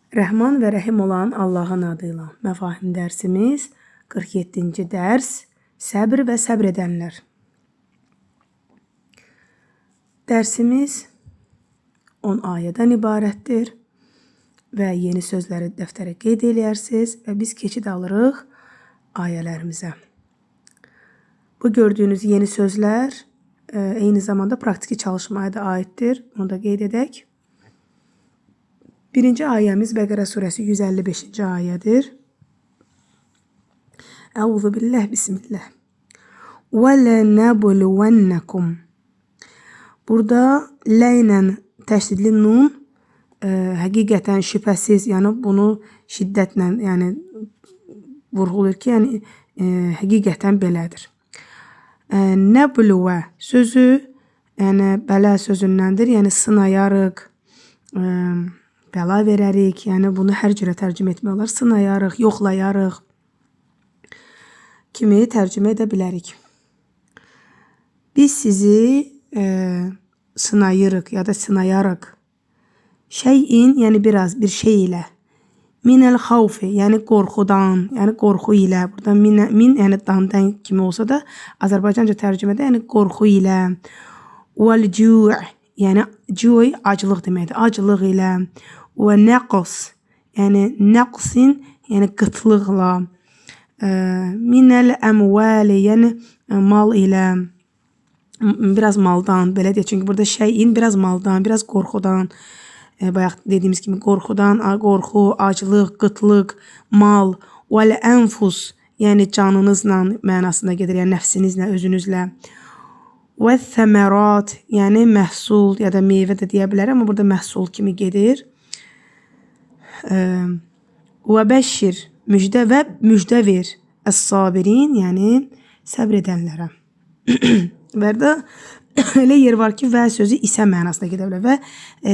Rəhman və Rəhim olan Allahın adıyla. Məfahim dərsimiz 47-ci dərs səbr və səbr edənlər. Dərsimiz 10 ayədən ibarətdir və yeni sözləri dəftərə qeyd eləyərsiniz və biz keçid alırıq ayələrimizə. Bu gördüyünüz yeni sözlər eyni zamanda praktiki çalışmaya da aiddir. Onu da qeyd edək. Birinci ayəmiz Bəqərə surəsi 155-ci ayədir. Əuzu billah, bismillah. Və lənəbluvannakum. Burada lə ilə təşdidli nun həqiqətən şübhəsiz, yəni bunu şiddətlə vurğulayır ki, yəni həqiqətən belədir. Nəbluvə sözü bələ sözündəndir, yəni sınayarıq, bəla verərik, yəni bunu hər cürə tərcümə etmək olar. Sınayarıq, yoxlayarıq kimi tərcümə edə bilərik. Biz sizi sınayırıq ya da sınayarıq. Şeyin, yəni biraz bir şey ilə. Minəl xavfi, yəni qorxudan, yəni qorxu ilə. Burada min yəni dandan kimi olsa da Azərbaycanca tərcümədə yəni qorxu ilə. Vəl cu', yəni cu' aclıq deməkdir. Aclıq ilə. Və nəqs, yəni nəqsin, yəni qıtlıqla. Minəl əmvəli, yəni mal ilə. Biraz maldan, belə deyək. Çünki burada şeyin biraz maldan, biraz qorxudan. Bayaq dediyimiz kimi qorxudan, qorxu, aclıq, qıtlıq, mal. Vəl ənfus, yəni canınızla mənasında gedir. Yəni nəfsinizlə, özünüzlə. Və səmərat, yəni məhsul ya da meyvə də deyə bilər, amma burada məhsul kimi gedir. Və bəşşir, müjdə və müjdə ver. Əs-sabirin, yəni səbr edənlərə. Və də elə yer var ki, və sözü isə mənasına gedə bilər və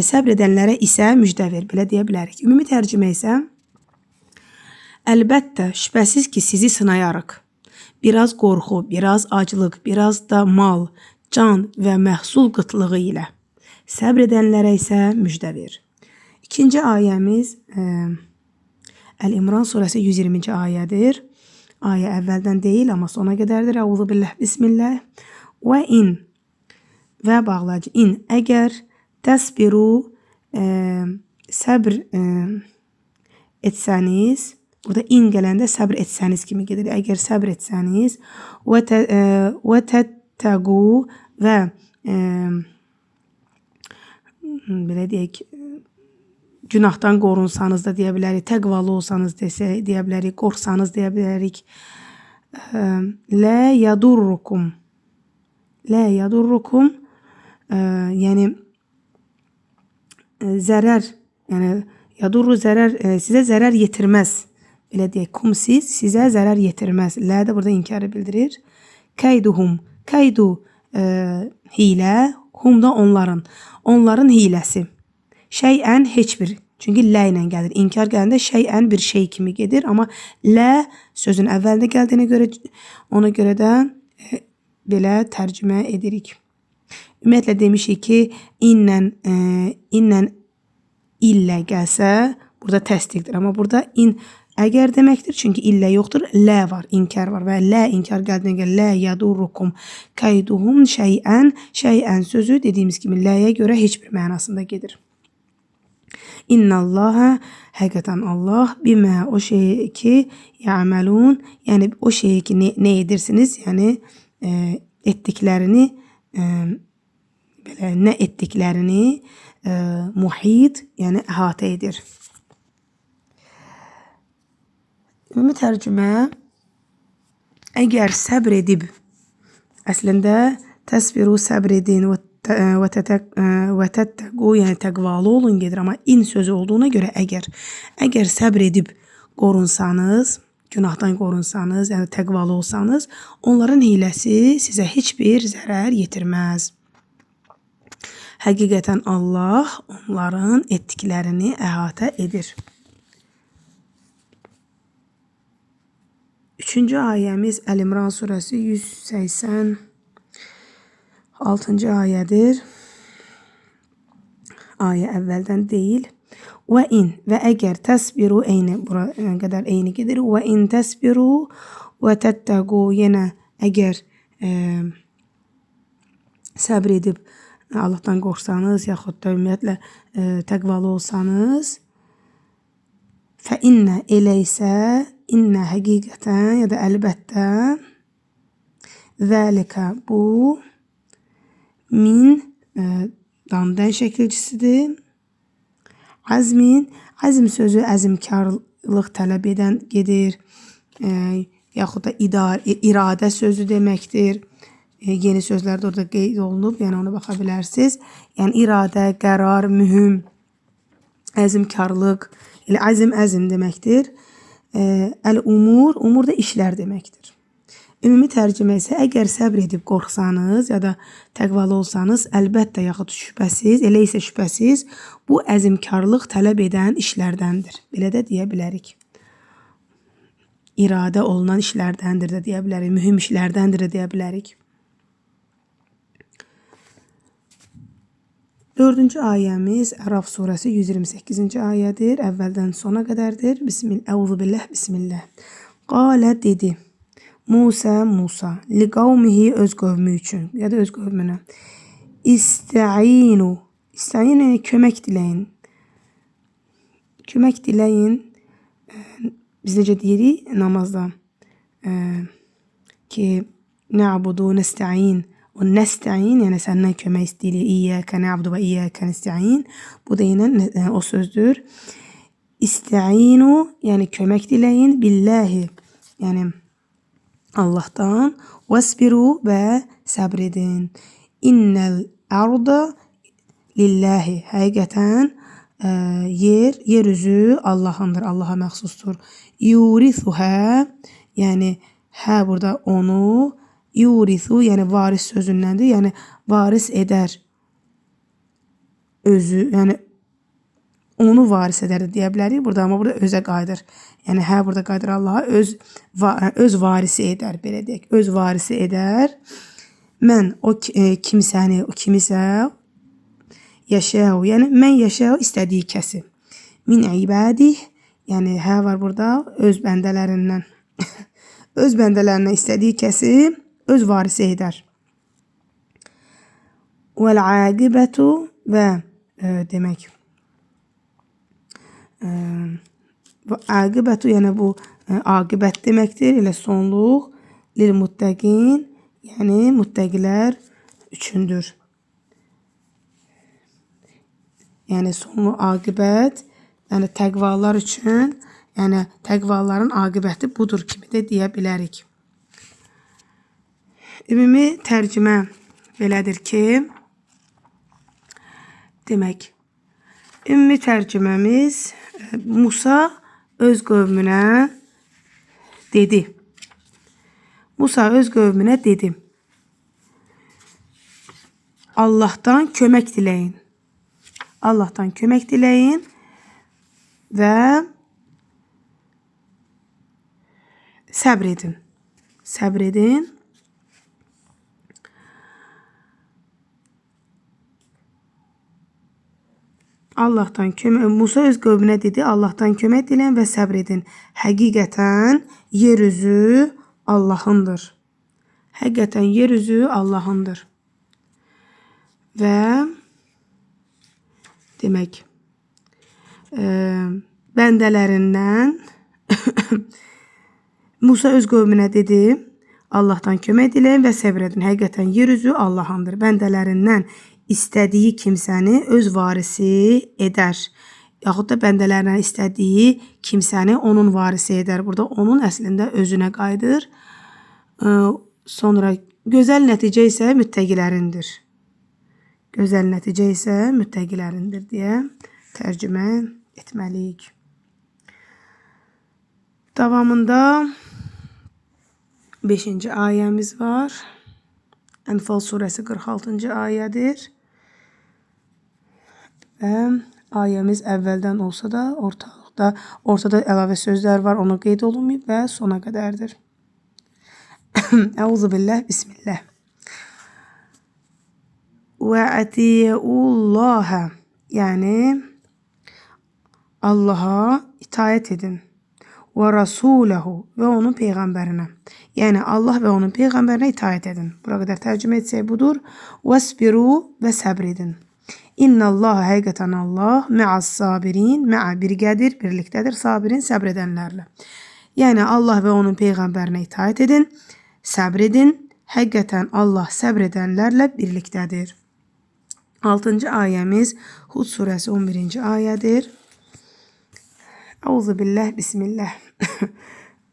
səbr edənlərə isə müjdə ver, belə deyə bilərik. Ümumi tərcümə isə əlbəttə, şübhəsiz ki, sizi sınayarıq. Biraz qorxu, biraz aclıq, biraz da mal, can və məhsul qıtlığı ilə. Səbr edənlərə isə müjdə ver. İkinci ayəmiz Əl-İmran surəsi 120-ci ayədir. Ayə əvvəldən deyil, amma sona qədərdir. Əuzu billah, bismillah. Və in və bağlayıcı in, əgər təsbiru səbr etsəniz, burada in gələndə səbr etsəniz kimi gedir. Əgər səbr etsəniz və təttəqu və belə deyək, günahdan qorunsanız da deyə bilərik, təqvalı olsanız deyə bilərik, qorxsanız deyə bilərik. Lə yadurrukum. Lə yadurrukum, yəni zərər, yəni yadurru zərər, sizə zərər yetirməz. Belə deyək, kum siz, sizə zərər yetirməz. Lə də burada inkarı bildirir. Kəyduhum, kəydu hilə, hum da onların hiləsi. Şeyən heç bir. Çünki lə ilə gəlir. İnkar gələndə şeyən bir şey kimi gedir. Amma lə sözün əvvəldə gəldiyinə görə, ona görə də belə tərcümə edirik. Ümumiyyətlə demişik ki, inlə illə gəlsə, burada təsdiqdir. Amma burada in əgər deməkdir. Çünki illə yoxdur. Lə var, inkar var. Və lə inkar gəldiyinə görə lə yadurrukum kayduhum şeyən. Şeyən sözü dediyimiz kimi ləyə görə heç bir mənasında gedir. İnnallahə, həqiqətən Allah, bimə o şeyi ki, yəməlun, yəni o şeyi ki, nə edirsiniz, yəni etdiklərini, belə, nə etdiklərini muhit, yəni əhatə edir. Ümumi tərcümə, əgər səbr edib, əslində təsbiru səbr edin və təttəqu, yəni təqvalı olun gedir, amma in sözü olduğuna görə əgər səbr edib qorunsanız, günahdan qorunsanız, yəni təqvalı olsanız, onların hiləsi sizə heç bir zərər yetirməz. Həqiqətən Allah onların etdiklərini əhatə edir. Üçüncü ayəmiz Əl-İmran surəsi 186-cı ayədir. Ayə əvvəldən deyil. Ve in ve eğer tesbiru eyni buraya kadar eyni gelir. Ve in tesbiru ve tettegu yine eğer səbr edib Allahdan qorxsanız yaxud da ümumiyyətlə təqvalı olsanız fə innə elə isə innə həqiqətən ya da əlbəttə zəlikə bu min damdən şəkilcisidir. Azmin, azm sözü əzmkarlıq tələb edən gedir. Yaxud da iradə sözü deməkdir. Yeni sözlər də orada qeyd olunub, yəni ona baxa bilərsiniz. Yəni iradə, qərar, mühüm, əzmkarlıq, elə əzm deməkdir. Əl-umur, umur da işlər deməkdir. Ümumi tərcümə isə əgər səbr edib qorxsanız ya da təqvalı olsanız, əlbəttə yaxud şübhəsiz, elə isə şübhəsiz bu əzmkarlıq tələb edən işlərdəndir. Belə də deyə bilərik. İradə olunan işlərdəndir də deyə bilərik. Mühüm işlərdəndir də deyə bilərik. 4-cü ayəmiz Əraf surəsi 128-ci ayədir. Əvvəldən sona qədərdir. Əuzubillah, bismillah. Qalə dedi. Musa, li qavmihi öz qövmü üçün ya da öz qövmünə. İstəinu, yəni kömək diləyin. Kömək diləyin. Biz necə deyirik namazda ki, nə'budu, nəstəin. O nəstəin, yəni səndən kömək istəyirik. İyyəkə nə'budu və iyyəkə nəstəin. Bu da yenə o sözdür. İstəinu, yəni kömək diləyin. Billahi, yəni Allah'tan vesbiru və səbr edin. İnnel arda lillahi. Həqiqətən yeryüzü Allah'ındır, Allah'a məxsusdur. Yurithuhə, yəni hə burada onu, yurithu, yəni varis sözündəndir, yəni varis edər özü, yəni onu varis edər də deyə bilərik burada, amma burada özə qayıdır. Yəni hə burada qayıdır Allaha, öz varisi edər, belə deyək. Öz varisi edər. Mən o kimsəni, o kimisə yaşayau, yəni mən yaşayau istədiyi kəsi. Min ibadih, yəni hə var burada öz bəndələrindən. Öz bəndələrindən istədiyi kəsi öz varisi edər. Vəl-aqibətu və demək aqibətu, yəni bu aqibət deməkdir, elə sonluq. Lil-muttəqin, yəni muttəqilər üçündür. Yəni sonlu aqibət, yəni təqvalar üçün, yəni təqvaların aqibəti budur kimi də deyə bilərik. Ümumi tərcümə belədir ki, demək, ümumi tərcüməmiz Musa öz qövmünə dedi. Musa öz qövmünə dedi. Allah'tan kömək diləyin. Allah'tan kömək diləyin və səbr edin. Səbr edin. Allah'tan kömək, Musa öz qövmünə dedi, Allah'tan kömək diləyin və səbr edin. Həqiqətən yeryüzü Allah'ındır. Həqiqətən yeryüzü Allah'ındır. Və demək, bəndələrindən Musa öz qövmünə dedi, Allah'tan kömək diləyin və səbr edin. Həqiqətən yeryüzü Allah'ındır. Bəndələrindən istədiyi kimsəni öz varisi edər. Yaxud da bəndələrinə istədiyi kimsəni onun varisi edər. Burada onun əslində özünə qayıdır. Sonra gözəl nəticə isə müttəqilərindir. Gözəl nəticə isə müttəqilərindir deyə tərcümə etməliyik. Davamında 5-ci ayəmiz var. Ənfal surəsi 46-cı ayədir. Və ayəmiz əvvəldən olsa da ortada əlavə sözlər var, onu qeyd olunmayıb və sona qədərdir. Əuzubillah, bismillah. Və atiullaha, yəni Allah'a itaat edin. Və rasulehu və onun peyğəmbərinə. Yəni Allah və onun peyğəmbərinə itaat edin. Bura qədər tərcümə etsək budur. Vəsbiru və səbr edin. İnnallaha həqiqətən Allah mə'as sabirin, mə'a birgədir, birlikdədir, sabirin səbr edənlərlə. Yəni Allah və onun peyğəmbərinə itaat edin, səbr edin. Həqiqətən Allah səbr edənlərlə birlikdədir. 6-cı ayəmiz Hud surəsi 11-ci ayədir. Euzubillah, bismillah.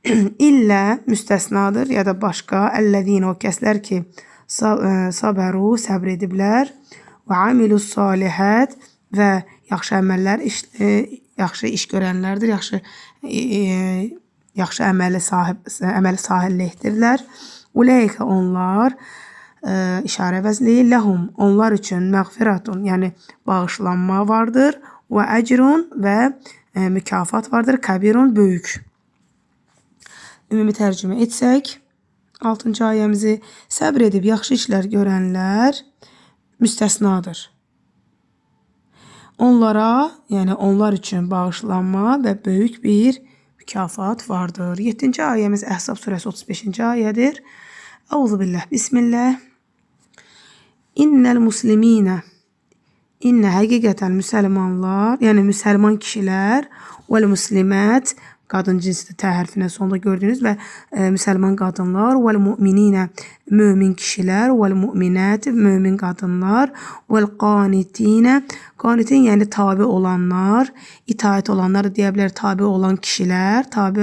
İllə müstəsnadır ya da başqa. Əlləzine o kəslər ki sabəru, səbr ediblər. Və amilus salihət və yaxşı əməllər, yaxşı iş görənlərdir, yaxşı əməli sahiblikdirlər. Uləykə onlar, işarə vəzli, ləhum onlar üçün məğfiratun, yəni bağışlanma vardır. Və əcrun və mükafat vardır. Kəbirun böyük. Ümumi tərcümə etsək 6-cı ayəmizi, səbr edib yaxşı işlər görənlər müstəsnadır. Onlara, yəni onlar üçün bağışlanma və böyük bir mükafat vardır. 7-ci ayəmiz Əhzab surəsi 35-ci ayədir. Euzubillah, bismillah. İnnəl musliminə, İnnə həqiqətən müsəlmanlar, yəni müsəlman kişilər, vəl muslimət, qadın cinsi T hərfinə sonunda gördüyünüz və müsəlman qadınlar, vəl müminə, mömin kişilər, vəl müminət, mömin qadınlar, vəl qanitinə, qanitin yəni tabi olanlar, itaat olanlar deyə bilər, tabi olan kişilər, tabi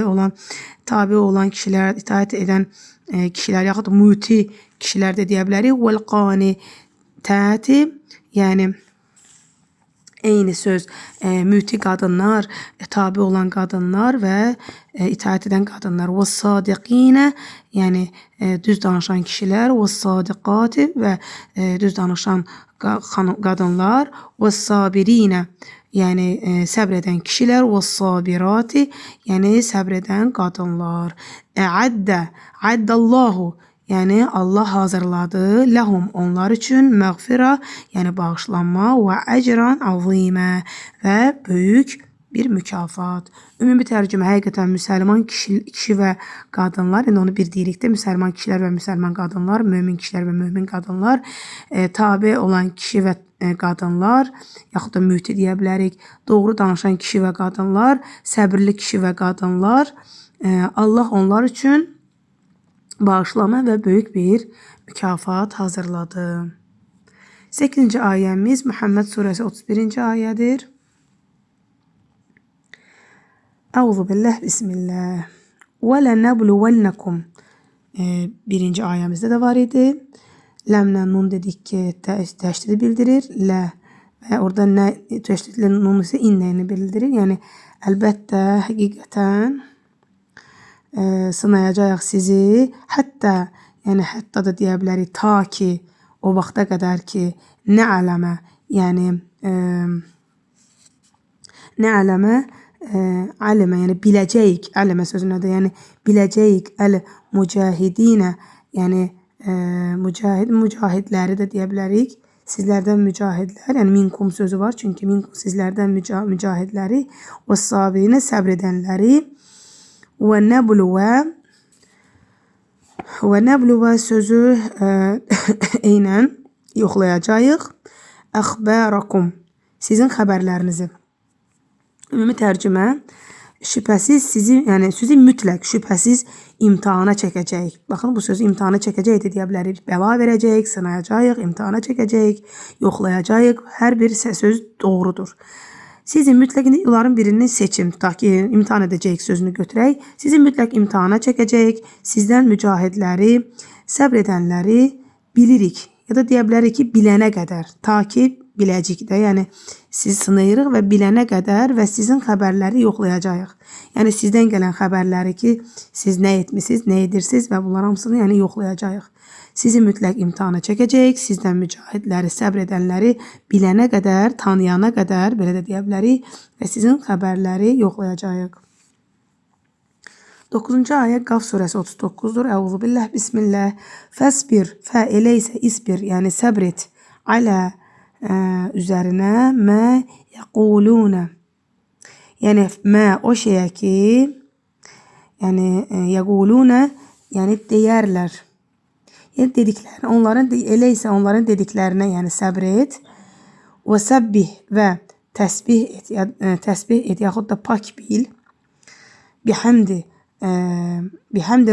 olan kişilər, itaat edən kişilər, yaxud muti kişilər də deyə bilərik. Vəl qanitəti, yəni eyni söz, müti qadınlar, tabi olan qadınlar və itaat edən qadınlar. Və sadiqinə, yəni düz danışan kişilər. Və sadiqati və düz danışan qadınlar. Və sabirinə, yəni səbr edən kişilər. Və sabirati, yəni səbr edən qadınlar. Əddəllahu, yəni Allah hazırladı, ləhum onlar üçün məğfirə, yəni bağışlanma və əcran azimə və böyük bir mükafat. Ümumi tərcümə həqiqətən müsəlman kişi və qadınlar, indi onu bir deyirikdə, müsəlman kişilər və müsəlman qadınlar, mömin kişilər və mömin qadınlar, tabi olan kişi və qadınlar, yaxud da müti deyə bilərik, doğru danışan kişi və qadınlar, səbirli kişi və qadınlar, Allah onlar üçün bağışlama və böyük bir mükafat hazırladı. 8-ci ayəmiz Muhammed surəsi 31-ci ayədir. Euzubillah, bismillah. Və lənəbluvennekum, birinci ayəmizdə də var idi. Ləmlə nun dedik ki, təşdidi bildirir. Lə və orada nə təşdidli nun isə innəyini bildirir. Yəni, əlbəttə, həqiqətən sınayacaq sizi, hətta, yəni hətta da deyə bilərik, ta ki, o vaxta qədər ki, nə'ələmə, yəni nə'ələmə, alimə, yəni biləcəyik, alimə sözünədir, yəni biləcəyik, əl-mücahidinə, yəni mücahidləri də deyə bilərik, sizlərdən mücahidlər, yəni minkum sözü var, çünki minkum sizlərdən mücahidləri, və sabirinə səbr edənləri, və nəbluva sözü eynən yoxlayacağıq. Əxbərakum, sizin xəbərlərinizi. Ümumi tərcümə, şübhəsiz sizi, yəni sizi mütləq, şübhəsiz imtihana çəkəcəyik. Baxın, bu sözü imtihana çəkəcəyik deyə bilərik. Bəla verəcəyik, sınayacağıq, imtihana çəkəcəyik, yoxlayacağıq. Hər bir söz doğrudur. Sizi mütləq, onların birini seçim, tutaq ki, imtihan edəcəyik sözünü götürək. Sizi mütləq imtihana çəkəcəyik. Sizdən mücahidləri, səbr edənləri bilirik. Ya da deyə bilərik ki, bilənə qədər. Ta ki, biləcək də, yəni sizi sınayırıq və bilənə qədər və sizin xəbərləri yoxlayacağıq. Yəni sizdən gələn xəbərləri ki, siz nə etmisiniz, nə edirsiniz və bunlar hamısını yəni yoxlayacağıq. Sizi mütləq imtihana çəkəcəyik, sizdən mücahidləri, səbr edənləri bilənə qədər, tanıyana qədər, belə də deyə bilərik və sizin xəbərləri yoxlayacağıq. 9-cu ayə Qaf surəsi 39-dur. Əuzubillah, bismillah. Fəsbir, fə elə isə isbir, yəni səbr et. Alə üzərinə mə yəqulunə. Yəni mə o şeyə ki, yəni yəquluna, yəni deyərlər. Yəni dediklərini, elə isə onların dediklərinə, yəni səbr et. Və səbbih və təsbih et yaxud da pak bil. Bihamdi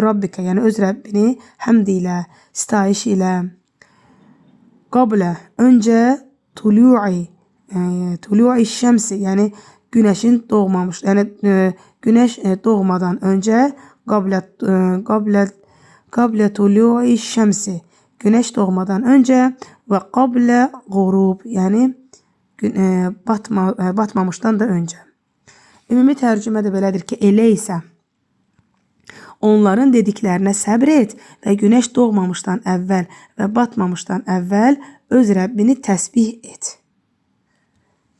rabbika, yəni öz Rəbbini həmd ilə, sitayiş ilə. Qablə, öncə tulu'i şəmsi, yəni günəşin doğmamış, yəni günəş doğmadan öncə qablə tulu'i şəmsi, günəş doğmadan öncə və qablə qurub, yəni batmamışdan da öncə. Ümumi tərcümə də belədir ki, elə isə onların dediklərinə səbr et və günəş doğmamışdan əvvəl və batmamışdan əvvəl öz Rəbbini təsbih et.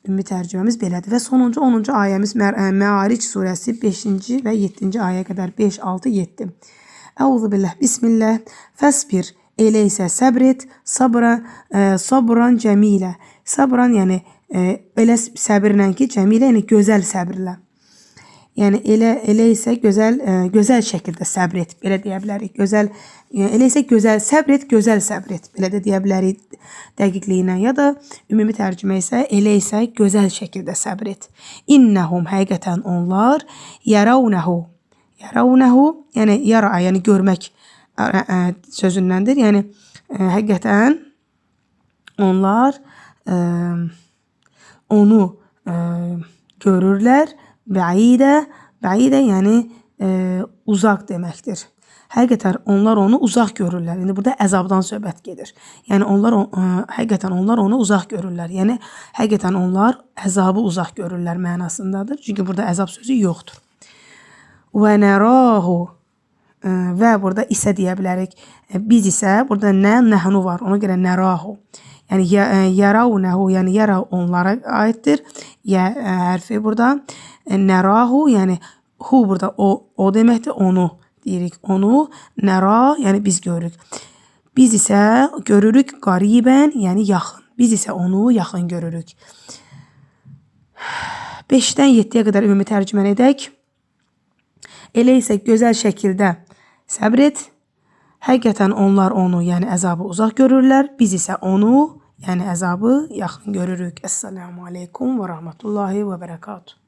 Ümumi tərcüməmiz belədir. Və sonuncu 10-cu ayəmiz Məaric surəsi 5-ci və 7-ci ayə qədər 5, 6, 7. Əuzu billah, bismillah, fəsbir, elə isə səbr et, sabran cəmilə. Sabran, yəni elə səbirlə ki, cəmilə, yəni gözəl səbirlə. Yəni elə isə gözəl şəkildə səbr et, belə deyə bilərik. Elə isə səbr et, gözəl səbr et, belə də deyə bilərik dəqiqliyinə. Ya da ümumi tərcümə isə elə isə gözəl şəkildə səbr et. İnnəhum, həqiqətən onlar, yaravnəhu, yəni yara, yəni görmək sözündəndir. Yəni həqiqətən onlar onu görürlər. Bəidə, yəni uzaq deməkdir. Həqiqətən onlar onu uzaq görürlər. İndi burada əzabdan söhbət gedir. Yəni həqiqətən onlar onu uzaq görürlər. Yəni həqiqətən onlar əzabı uzaq görürlər mənasındadır. Çünki burada əzab sözü yoxdur. Və nərahu, və burada isə deyə bilərik. Biz isə burada nəhnu var. Ona görə nərahu. Yəni yaravnəhu, yəni yara onlara aiddir. Hərfi burada. Nərahu, yəni hu burada o deməkdir, onu deyirik. Onu, nəra, yəni biz görürük. Biz isə görürük qaribən, yəni yaxın. Biz isə onu yaxın görürük. 5-dən 7-yə qədər ümumi tərcümə edək. Elə isə gözəl şəkildə səbr et. Həqiqətən onlar onu, yəni əzabı uzaq görürlər. Biz isə onu, yəni əzabı yaxın görürük. Esselamu aleykum və rahmetullahi və bərəkatuhu.